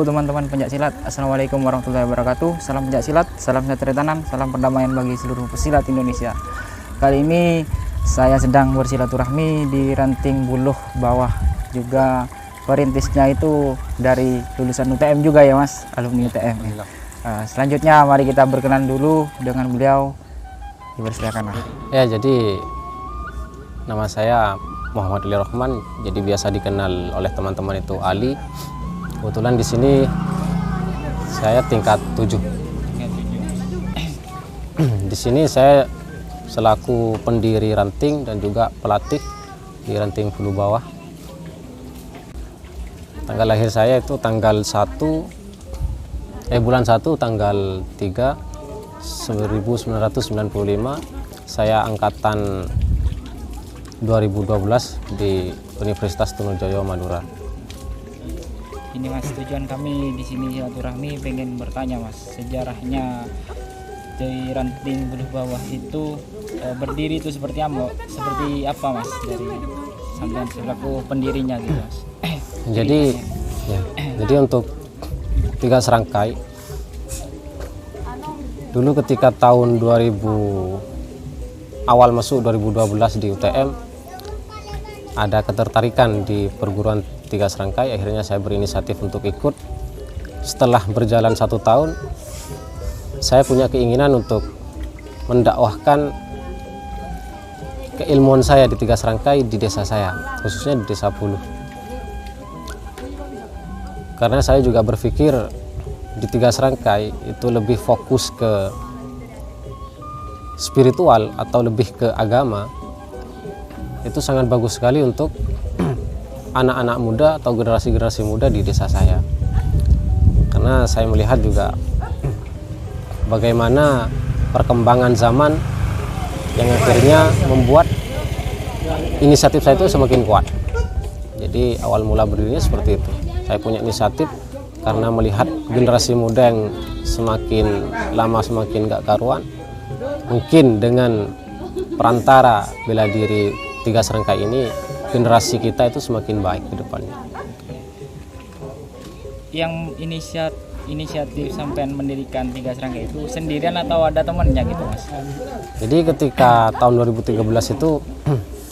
Halo teman-teman pencaksilat, Assalamualaikum warahmatullahi wabarakatuh. Salam pencaksilat, salam sejahtera tanam, salam perdamaian bagi seluruh pesilat Indonesia. Kali ini saya sedang bersilaturahmi di Ranting Buluh Bawah. Juga perintisnya itu dari lulusan UTM juga ya Mas, alumni UTM. Selanjutnya mari kita berkenalan dulu dengan beliau. Dipersilakan Mas. Ya, jadi nama saya Muhammad Ali Rahman, jadi biasa dikenal oleh teman-teman itu Ali. Kebetulan di sini saya tingkat 7. Di sini saya selaku pendiri ranting dan juga pelatih di Ranting Buluh Bawah. Tanggal lahir saya itu tanggal 1 bulan 1 tanggal 3 1995. Saya angkatan 2012 di Universitas Trunojoyo Madura. Ini Mas, tujuan kami di sini silaturahmi pengen bertanya Mas, sejarahnya dari Ranting Buluh Bawah itu berdiri itu seperti apa Mas dari sampean selaku pendirinya gitu Mas? Jadi untuk 3 serangkai dulu ketika tahun 2000 awal masuk 2012 di UTM ada ketertarikan di perguruan 3 serangkai. Akhirnya saya berinisiatif untuk ikut. Setelah berjalan 1 tahun, saya punya keinginan untuk mendakwahkan keilmuan saya di 3 serangkai di desa saya, khususnya di Desa Buluh. Karena saya juga berpikir di 3 serangkai itu lebih fokus ke spiritual atau lebih ke agama. Itu sangat bagus sekali untuk anak-anak muda atau generasi-generasi muda di desa saya. Karena saya melihat juga bagaimana perkembangan zaman yang akhirnya membuat inisiatif saya itu semakin kuat. Jadi awal mula berdirinya seperti itu. Saya punya inisiatif karena melihat generasi muda yang semakin lama semakin gak karuan. Mungkin dengan perantara bela diri 3 serangkai ini, generasi kita itu semakin baik ke depannya. Yang inisiatif sampean mendirikan 3 serangkai itu sendirian atau ada temannya gitu Mas? Jadi ketika tahun 2013 itu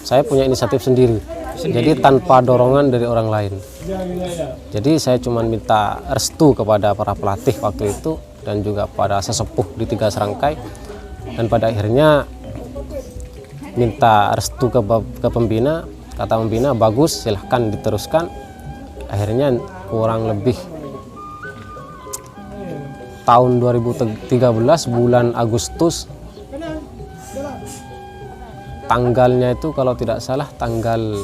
saya punya inisiatif sendiri. Jadi tanpa dorongan dari orang lain. Jadi saya cuma minta restu kepada para pelatih waktu itu dan juga pada sesepuh di 3 serangkai, dan pada akhirnya minta restu ke pembina. Kata pembina, bagus, silahkan diteruskan. Akhirnya kurang lebih tahun 2013 bulan Agustus, tanggalnya itu kalau tidak salah tanggal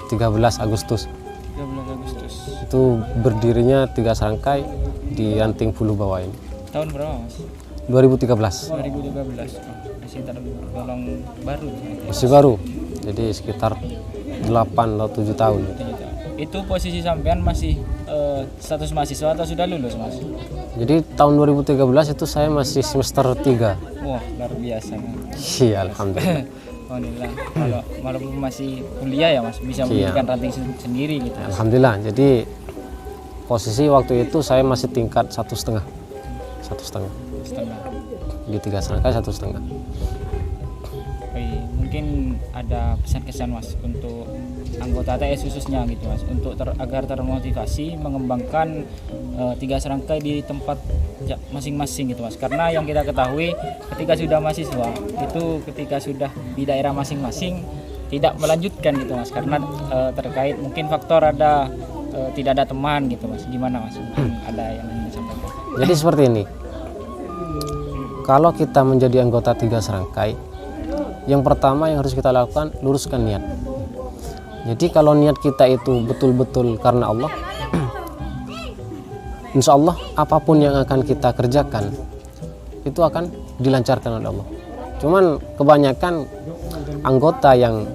13 Agustus. 13 Agustus. Itu berdirinya 3 serangkai di Ranting Buluh Bawah ini. Tahun berapa Mas? 2013. 2013. Masih tergolong baru. Masih baru. Jadi sekitar 8 atau 7 tahun. Itu posisi sampean masih status mahasiswa atau sudah lulus Mas? Jadi tahun 2013 itu saya masih semester 3. Wah, luar biasa. Iya, alhamdulillah. Alhamdulillah. Kalau walaupun masih kuliah ya Mas, bisa mendirikan ranting sendiri gitu. Alhamdulillah. Jadi posisi waktu itu saya masih tingkat 1,5. 1,5. Di 3 serangkai 1,5. Mungkin ada pesan-kesan Mas untuk anggota TS khususnya gitu Mas, untuk agar termotivasi mengembangkan 3 serangkai di tempat masing-masing gitu Mas. Karena yang kita ketahui ketika sudah mahasiswa itu ketika sudah di daerah masing-masing tidak melanjutkan gitu Mas, karena terkait mungkin faktor ada tidak ada teman gitu Mas. Gimana Mas? Ada yang ingin disampaikan? Jadi seperti ini. Kalau kita menjadi anggota 3 serangkai, yang pertama yang harus kita lakukan, luruskan niat. Jadi kalau niat kita itu betul-betul karena Allah, insya Allah apapun yang akan kita kerjakan itu akan dilancarkan oleh Allah. Cuman kebanyakan anggota yang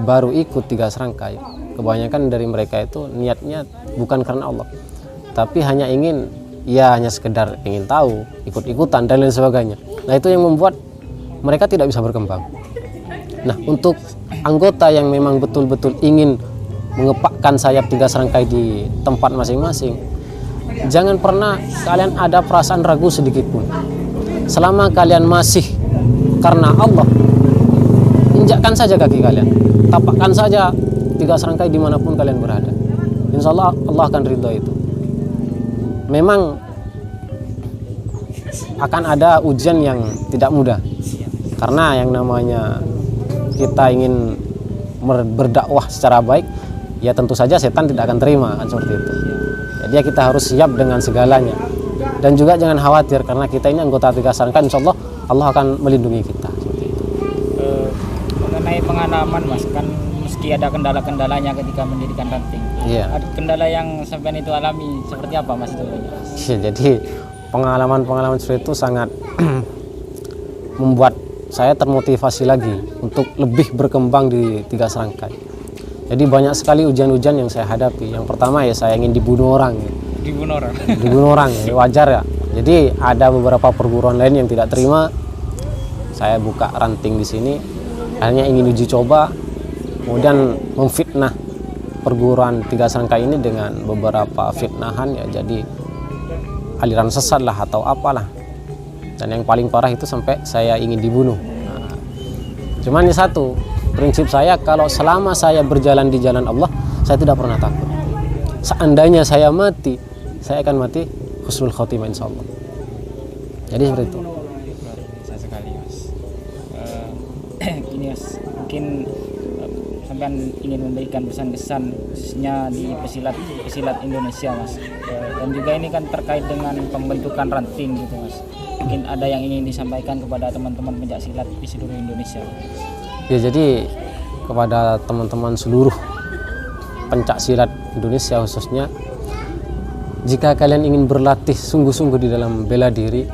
baru ikut 3 serangkai, kebanyakan dari mereka itu niatnya bukan karena Allah, tapi hanya hanya sekedar ingin tahu, ikut-ikutan dan lain sebagainya. Nah, itu yang membuat mereka tidak bisa berkembang. Nah, untuk anggota yang memang betul-betul ingin mengepakkan sayap 3 serangkai di tempat masing-masing, jangan pernah kalian ada perasaan ragu sedikit pun. Selama kalian masih karena Allah, injakkan saja kaki kalian, tapakkan saja 3 serangkai dimanapun kalian berada. Insya Allah Allah akan ridho itu. Memang akan ada ujian yang tidak mudah, karena yang namanya kita ingin berdakwah secara baik, ya tentu saja setan tidak akan terima kan seperti itu. Jadi ya kita harus siap dengan segalanya, dan juga jangan khawatir karena kita ini anggota 3 serangkai. Insya Allah Allah akan melindungi kita seperti itu. Mengenai pengalaman Mas, kan meski ada kendala-kendalanya ketika mendirikan ranting. Iya. Ada kendala yang sampean itu alami seperti apa Mas itu? Ya, jadi pengalaman-pengalaman seperti itu sangat membuat saya termotivasi lagi untuk lebih berkembang di 3 serangkai. Jadi banyak sekali ujian-ujian yang saya hadapi. Yang pertama ya saya ingin dibunuh orang. Dibunuh orang. Dibunuh orang, ya, wajar ya. Jadi ada beberapa perguruan lain yang tidak terima saya buka ranting di sini. Akhirnya ingin uji coba, kemudian memfitnah perguruan 3 serangkai ini dengan beberapa fitnahan ya. Jadi aliran sesat lah atau apalah. Dan yang paling parah itu sampai saya ingin dibunuh. Nah, cuman ini satu prinsip saya, kalau selama saya berjalan di jalan Allah, saya tidak pernah takut. Seandainya saya mati, saya akan mati husnul khotimah insya Allah. Jadi seperti itu. Luar biasa sekali Mas. Gini Mas, mungkin sampean ingin memberikan pesan-kesan khususnya di pesilat Indonesia Mas. Dan juga ini kan terkait dengan pembentukan ranting gitu Mas. Mungkin ada yang ingin disampaikan kepada teman-teman pencak silat di seluruh Indonesia. Ya, jadi kepada teman-teman seluruh pencak silat Indonesia khususnya, jika kalian ingin berlatih sungguh-sungguh di dalam bela diri,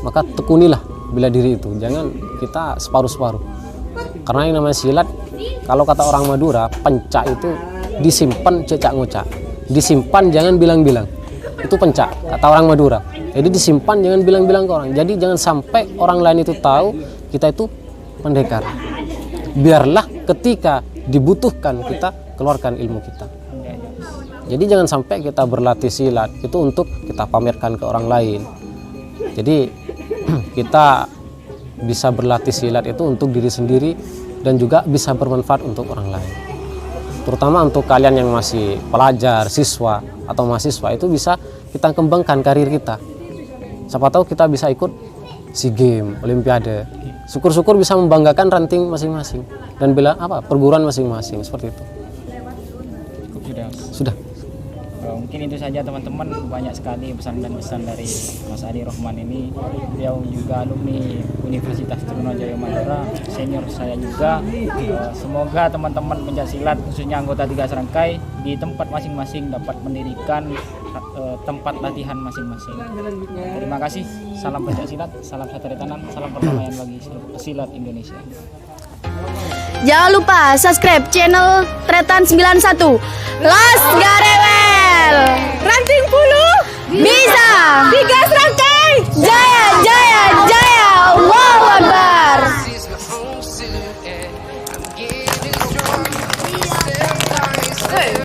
maka tekunilah bela diri itu. Jangan kita separuh-separuh. Karena yang namanya silat, kalau kata orang Madura, pencak itu disimpan cecak ngocak. Disimpan jangan bilang-bilang. Itu pencak, kata orang Madura. Jadi disimpan jangan bilang-bilang ke orang. Jadi jangan sampai orang lain itu tahu kita itu pendekar. Biarlah ketika dibutuhkan kita keluarkan ilmu kita. Jadi jangan sampai kita berlatih silat itu untuk kita pamerkan ke orang lain. Jadi kita bisa berlatih silat itu untuk diri sendiri dan juga bisa bermanfaat untuk orang lain. Terutama untuk kalian yang masih pelajar, siswa atau mahasiswa, itu bisa kita kembangkan karir kita. Siapa tahu kita bisa ikut SEA Games, Olimpiade. Syukur-syukur bisa membanggakan ranting masing-masing dan bela perguruan masing-masing seperti itu. Cukup sudah Mas. Sudah. Mungkin itu saja teman-teman, banyak sekali pesan dan pesan dari Mas Adi Rohman ini. Beliau juga alumni Universitas Trunojoyo Madura, senior saya juga. Semoga teman-teman pencaksilat khususnya anggota 3 serangkai di tempat masing-masing dapat mendirikan tempat latihan masing-masing. Terima kasih, salam pencaksilat, salam satu tangan, salam perdamaian bagi silat Indonesia. Jangan lupa subscribe channel Tretan 91 Las Garewel Ranting Puluh.